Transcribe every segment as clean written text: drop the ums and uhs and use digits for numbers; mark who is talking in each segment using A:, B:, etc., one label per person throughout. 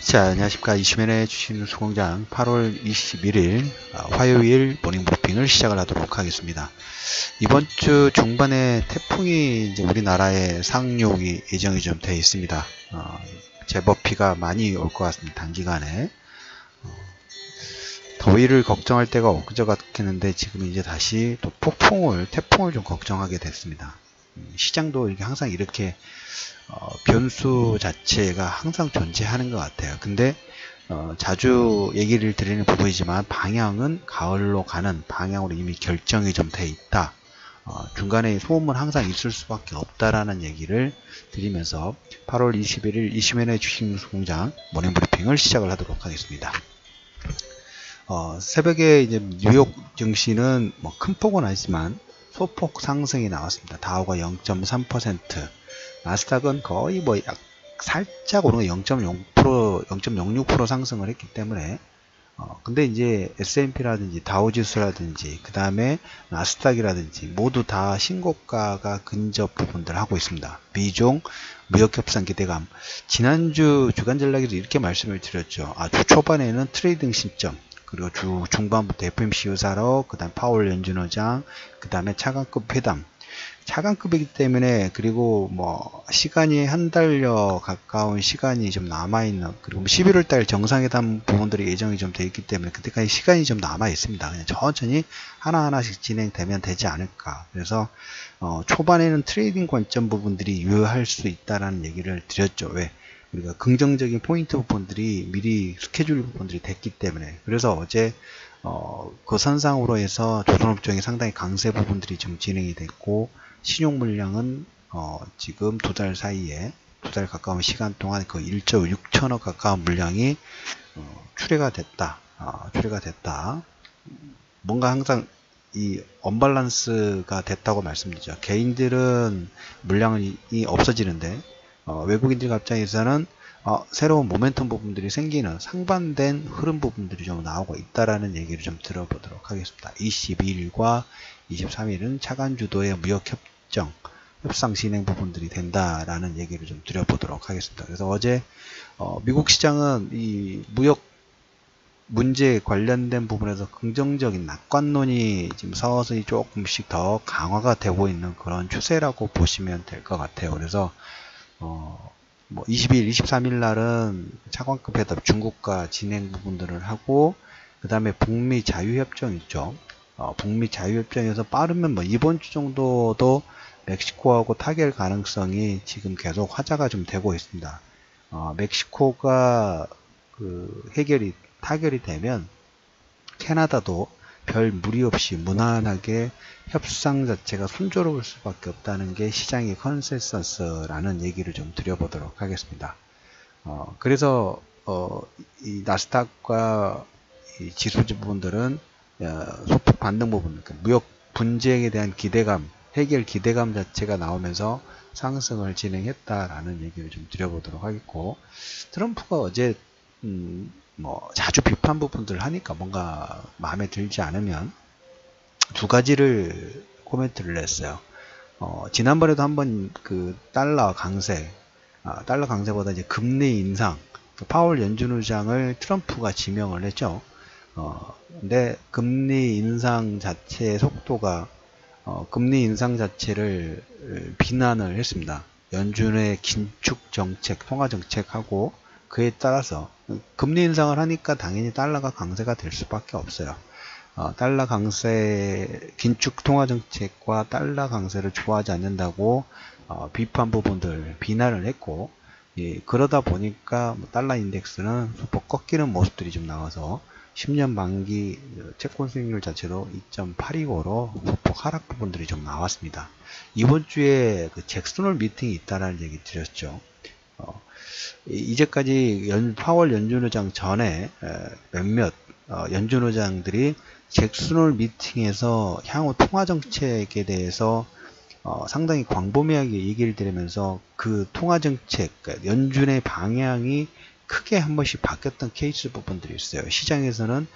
A: 자, 안녕하십니까. 이시면의 주식뉴스공장 8월 21일 화요일 모닝 브리핑을 시작을 하도록 하겠습니다. 이번 주 중반에 태풍이 이제 우리나라에 상륙이 예정이 좀 되어 있습니다. 제법 비가 많이 올 것 같습니다. 단기간에. 더위를 걱정할 때가 엊그제 같겠는데 지금 이제 다시 또 태풍을 좀 걱정하게 됐습니다. 시장도 이게 항상 이렇게 변수 자체가 항상 존재하는 것 같아요. 근데 자주 얘기를 드리는 부분이지만 방향은 가을로 가는 방향으로 이미 결정이 좀 돼 있다. 중간에 소음은 항상 있을 수밖에 없다라는 얘기를 드리면서 8월 21일 이시면의 주식뉴스공장 모닝브리핑을 시작을 하도록 하겠습니다. 새벽에 이제 뉴욕 증시는 뭐 큰 폭은 아니지만 소폭 상승이 나왔습니다. 다우가 0.3%, 나스닥은 거의 뭐 살짝 오른 0.0%, 0.06% 상승을 했기 때문에 근데 이제 S&P라든지 다우지수라든지 그 다음에 나스닥이라든지 모두 다 신고가가 근접 부분들 하고 있습니다. 미중 무역협상 기대감. 지난주 주간 전략에도 이렇게 말씀을 드렸죠. 주 초반에는 트레이딩 신점, 그리고 주 중반부터 FMC 유사로, 그 다음 파월 연준의장, 그 다음에 차관급 회담. 차관급이기 때문에, 그리고 뭐 시간이 한 달여 가까운 시간이 좀 남아있는, 그리고 11월 달 정상회담 부분들이 예정이 좀 돼 있기 때문에 그때까지 시간이 좀 남아 있습니다. 그냥 천천히 하나하나씩 진행되면 되지 않을까. 그래서 초반에는 트레이딩 관점 부분들이 유효할 수 있다라는 얘기를 드렸죠. 왜? 우리가 긍정적인 포인트 부분들이 미리 스케줄 부분들이 됐기 때문에. 그래서 어제 그 선상으로 해서 조선업종이 상당히 강세 부분들이 좀 진행이 됐고, 신용 물량은 지금 두 달 사이에, 두 달 가까운 시간 동안 그 1조 6천억 가까운 물량이 출회가 됐다. 출회가 됐다. 뭔가 항상 이 언밸런스가 됐다고 말씀드리죠. 개인들은 물량이 없어지는데 외국인들 입장에서는 새로운 모멘텀 부분들이 생기는 상반된 흐름 부분들이 좀 나오고 있다라는 얘기를 좀 들어보도록 하겠습니다. 22일과 23일은 차관 주도의 무역협정 협상 진행 부분들이 된다라는 얘기를 좀 드려보도록 하겠습니다. 그래서 어제 미국 시장은 이 무역 문제에 관련된 부분에서 긍정적인 낙관론이 지금 서서히 조금씩 더 강화가 되고 있는 그런 추세라고 보시면 될 것 같아요. 그래서 뭐 20일, 23일 날은 차관급 회담 중국과 진행 부분들을 하고, 그 다음에 북미 자유협정 있죠. 북미 자유협정에서 빠르면 뭐 이번 주 정도도 멕시코하고 타결 가능성이 지금 계속 화제가 좀 되고 있습니다. 멕시코가 타결이 되면 캐나다도 별 무리 없이 무난하게 협상 자체가 순조로울 수밖에 없다는 게 시장의 컨센서스라는 얘기를 좀 드려보도록 하겠습니다. 그래서 이 나스닥과 이 지수지 부분들은 소폭 반등 부분, 그러니까 무역 분쟁에 대한 기대감, 해결 기대감 자체가 나오면서 상승을 진행했다라는 얘기를 좀 드려보도록 하겠고, 트럼프가 어제 뭐 자주 비판 부분들을 하니까 뭔가 마음에 들지 않으면 두 가지를 코멘트를 냈어요. 지난번에도 한번 그 달러 강세보다 이제 금리 인상, 파월 연준의장을 트럼프가 지명을 했죠. 근데 금리 인상 자체의 속도가 금리 인상 자체를 비난을 했습니다. 연준의 긴축 정책, 통화 정책하고 그에 따라서 금리 인상을 하니까 당연히 달러가 강세가 될 수밖에 없어요. 달러 강세, 긴축 통화 정책과 달러 강세를 좋아하지 않는다고 비판 부분들 비난을 했고, 그러다 보니까 달러 인덱스는 소폭 꺾이는 모습들이 좀 나와서 10년 만기 채권 수익률 자체도 2.825로 소폭 하락 부분들이 좀 나왔습니다. 이번 주에 그 잭슨홀 미팅이 있다라는 얘기 드렸죠. 이제까지 파월 연준의장 전에 몇몇 연준의장들이 잭슨홀 미팅에서 향후 통화정책에 대해서 상당히 광범위하게 얘기를 드리면서 그 통화정책, 그러니까 연준의 방향이 크게 한 번씩 바뀌었던 케이스 부분들이 있어요. 시장에서는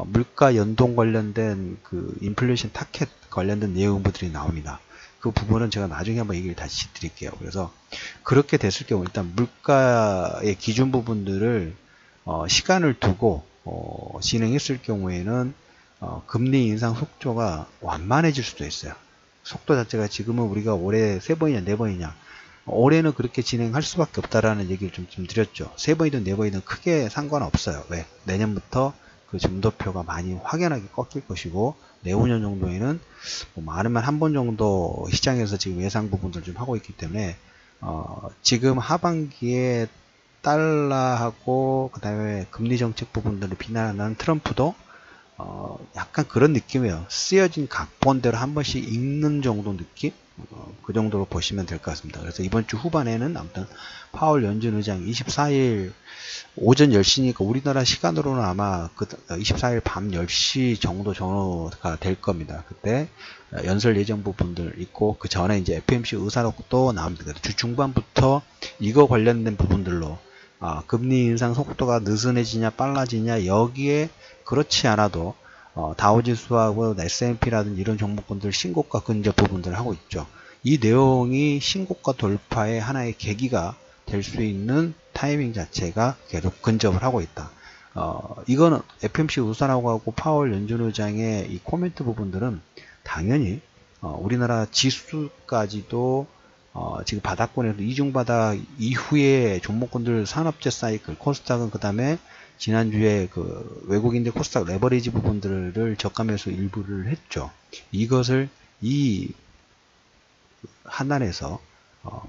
A: 물가 연동 관련된 그 인플레이션 타켓 관련된 내용들이 나옵니다. 그 부분은 제가 나중에 한번 얘기를 다시 드릴게요. 그래서 그렇게 됐을 경우 일단 물가의 기준 부분들을 시간을 두고 진행했을 경우에는 금리 인상 속도가 완만해질 수도 있어요. 속도 자체가 지금은 우리가 올해 3번이냐 4번이냐, 올해는 그렇게 진행할 수밖에 없다라는 얘기를 좀 드렸죠. 3번이든 4번이든 크게 상관없어요. 왜? 내년부터 그 점도표가 많이 확연하게 꺾일 것이고, 내후년 정도에는 뭐 많으면 한 번 정도 시장에서 지금 예상 부분들 좀 하고 있기 때문에 지금 하반기에 달러하고 그 다음에 금리 정책 부분들을 비난하는 트럼프도 약간 그런 느낌이에요. 쓰여진 각본대로 한 번씩 읽는 정도 느낌? 그 정도로 보시면 될 것 같습니다. 그래서 이번 주 후반에는 아무튼 파월 연준 의장 24일 오전 10시니까 우리나라 시간으로는 아마 그 24일 밤 10시 정도 전후가 될 겁니다. 그때 연설 예정 부분들 있고, 그 전에 이제 FOMC 의사록도 나옵니다. 주 중반부터 이거 관련된 부분들로 금리 인상 속도가 느슨해지냐 빨라지냐, 여기에 그렇지 않아도 다우지수하고 S&P라든지 이런 종목군들 신고가 근접 부분들을 하고 있죠. 이 내용이 신고가 돌파의 하나의 계기가 될 수 있는 타이밍 자체가 계속 근접을 하고 있다. 이거는 FOMC 우선하고 하고 파월 연준 의장의 이 코멘트 부분들은 당연히 우리나라 지수까지도 지금 바닥권에서 이중바닥 이후에 종목군들 산업재 사이클, 코스닥은 그 다음에 지난주에 그 외국인들 코스닥 레버리지 부분들을 저가매수 일부를 했죠. 이것을 이 하단에서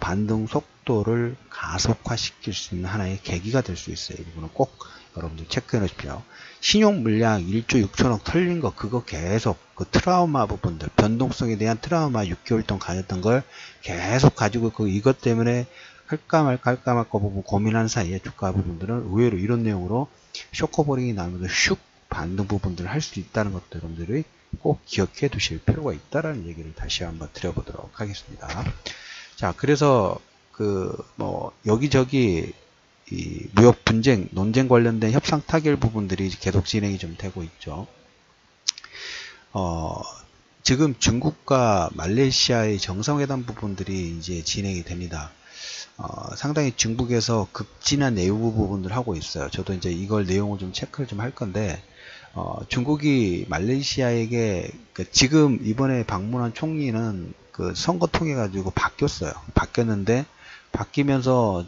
A: 반등 속도를 가속화시킬 수 있는 하나의 계기가 될 수 있어요. 이 부분은 꼭 여러분들 체크해 놓으십시오. 신용 물량 1조 6천억 털린 거, 그거 계속 그 트라우마 부분들, 변동성에 대한 트라우마 6개월 동안 가졌던 걸 계속 가지고 이것 때문에 할까 말까 부분 고민한 사이에 주가 부분들은 의외로 이런 내용으로 쇼커버링이 나오면서 슉 반등 부분들을 할 수 있다는 것도 여러분들이 꼭 기억해 두실 필요가 있다라는 얘기를 다시 한번 드려보도록 하겠습니다. 자, 그래서 여기저기 이 무역 분쟁, 논쟁 관련된 협상 타결 부분들이 계속 진행이 좀 되고 있죠. 지금 중국과 말레이시아의 정상회담 부분들이 이제 진행이 됩니다. 상당히 중국에서 극진한 내부 부분들 하고 있어요. 저도 이제 이걸 내용을 좀 체크를 좀 할 건데, 중국이 말레이시아에게 지금 이번에 방문한 총리는 그 선거 통해 가지고 바뀌었어요. 바뀌었는데 바뀌면서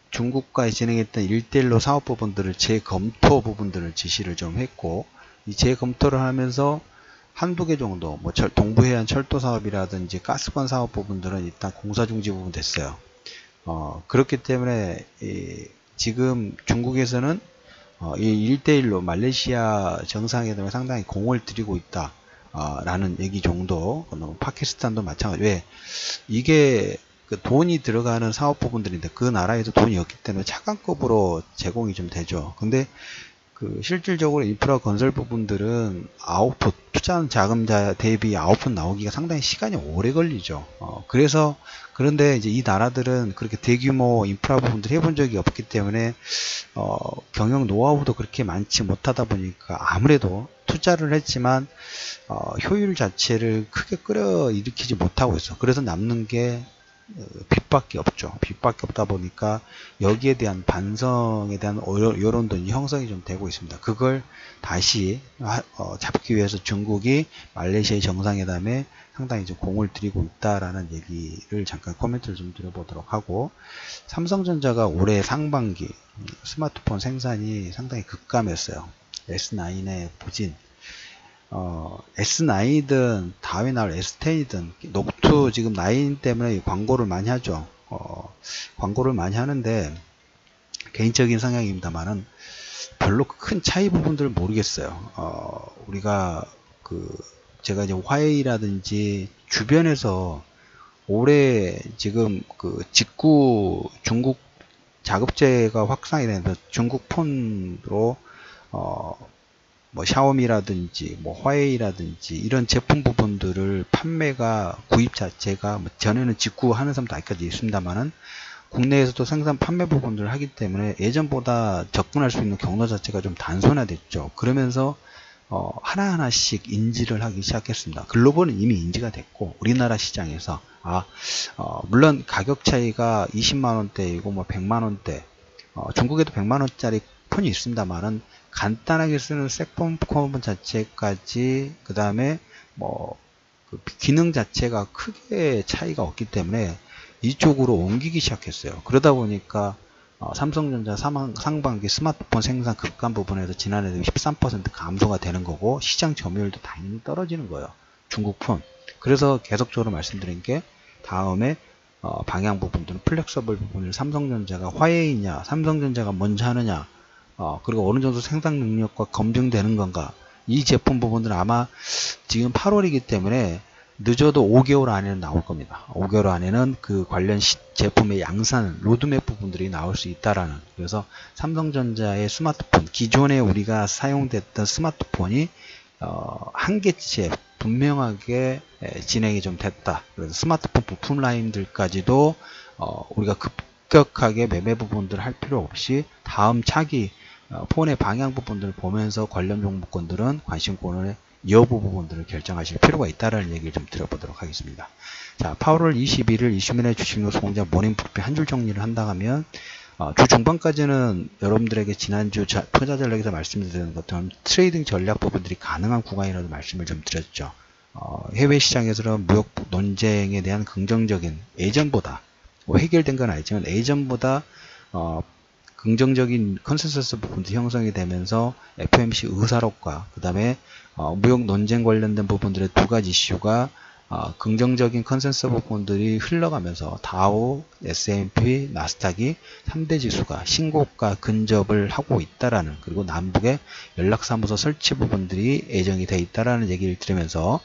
A: 중국과 진행했던 1대1로 사업 부분들을 재검토 부분들을 지시를 좀 했고, 이 재검토를 하면서 한두 개 정도, 뭐 동부해안 철도 사업이라든지 가스관 사업 부분들은 일단 공사 중지 부분 됐어요. 그렇기 때문에 지금 중국에서는 이 1대1로 말레이시아 정상회담에 상당히 공을 들이고 있다 라는 얘기 정도. 파키스탄도 마찬가지. 왜? 이게 돈이 들어가는 사업 부분들인데 그 나라에도 돈이 없기 때문에 차관급으로 제공이 좀 되죠. 근데 실질적으로 인프라 건설 부분들은 아웃풋, 투자한 자금자 대비 아웃풋 나오기가 상당히 시간이 오래 걸리죠. 그런데 이제 이 나라들은 그렇게 대규모 인프라 부분들 해본 적이 없기 때문에, 경영 노하우도 그렇게 많지 못하다 보니까 아무래도 투자를 했지만, 효율 자체를 크게 끌어일으키지 못하고 있어. 그래서 남는 게 빚밖에 없죠. 빚밖에 없다 보니까 여기에 대한 반성에 대한 여론도 형성이 좀 되고 있습니다. 그걸 다시 잡기 위해서 중국이 말레이시아의 정상회담에 상당히 좀 공을 들이고 있다라는 얘기를 잠깐 코멘트를 좀 드려보도록 하고, 삼성전자가 올해 상반기 스마트폰 생산이 상당히 급감했어요. S9의 부진, S9이든 다음에 나올 S10이든 노트 지금 9 때문에 광고를 많이 하죠. 광고를 많이 하는데 개인적인 성향입니다만은 별로 큰 차이 부분들을 모르겠어요. 우리가 제가 이제 화웨이라든지 주변에서 올해 지금 직구 중국 자급제가 확산이 되면서 중국 폰으로 뭐 샤오미라든지 뭐 화웨이라든지 이런 제품 부분들을 판매가 구입 자체가 전에는 직구하는 사람도 아직까지 있습니다만은 국내에서도 생산 판매 부분들을 하기 때문에 예전보다 접근할 수 있는 경로 자체가 좀 단순화됐죠. 그러면서 하나하나씩 인지를 하기 시작했습니다. 글로벌은 이미 인지가 됐고, 우리나라 시장에서 물론 가격 차이가 20만원대이고 뭐 100만원대 중국에도 100만원짜리 폰이 있습니다만은 간단하게 쓰는 섹폰 자체까지 그 다음에 그 기능 자체가 크게 차이가 없기 때문에 이쪽으로 옮기기 시작했어요. 그러다 보니까 삼성전자 상반기 스마트폰 생산 급감 부분에서 지난해 대비 13% 감소가 되는 거고 시장 점유율도 당연히 떨어지는 거예요. 중국 폰. 그래서 계속적으로 말씀드린 게 다음에 방향 부분들은 플렉서블 부분을 삼성전자가 화해이냐 삼성전자가 먼저 하느냐 그리고 어느 정도 생산 능력과 검증되는 건가 이 제품 부분들은 아마 지금 8월이기 때문에 늦어도 5개월 안에는 나올 겁니다. 5개월 안에는 그 관련 제품의 양산, 로드맵 부분들이 나올 수 있다라는. 그래서 삼성전자의 스마트폰, 기존에 우리가 사용됐던 스마트폰이 한계치에 분명하게 진행이 좀 됐다. 그래서 스마트폰 부품 라인들까지도 우리가 급격하게 매매 부분들 할 필요 없이 다음 차기 폰의 방향 부분들을 보면서 관련 종목권들은 관심권을 여부 부분들을 결정하실 필요가 있다는 얘기를 좀 드려보도록 하겠습니다. 자, 8월 21일 이슈민의 주식노트 공장 모닝부피 한 줄 정리를 한다 하면 주 중반까지는 여러분들에게 지난주 투자 전략에서 말씀드리는 것처럼 트레이딩 전략 부분들이 가능한 구간이라도 말씀을 좀 드렸죠. 해외 시장에서는 무역 논쟁에 대한 긍정적인 예전보다 해결된 건 아니지만 예전보다 긍정적인 컨센서스 부분도 형성이 되면서 FOMC 의사록과 그 다음에 무역 논쟁 관련된 부분들의 두 가지 이슈가 긍정적인 컨센서스 부분들이 흘러가면서 다우, S&P, 나스닥이 3대 지수가 신고가 근접을 하고 있다라는 그리고 남북의 연락사무소 설치 부분들이 예정이 되어 있다라는 얘기를 들으면서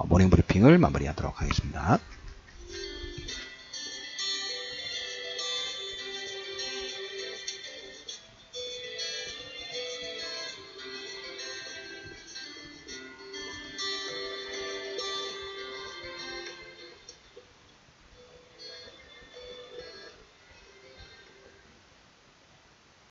A: 모닝 브리핑을 마무리하도록 하겠습니다.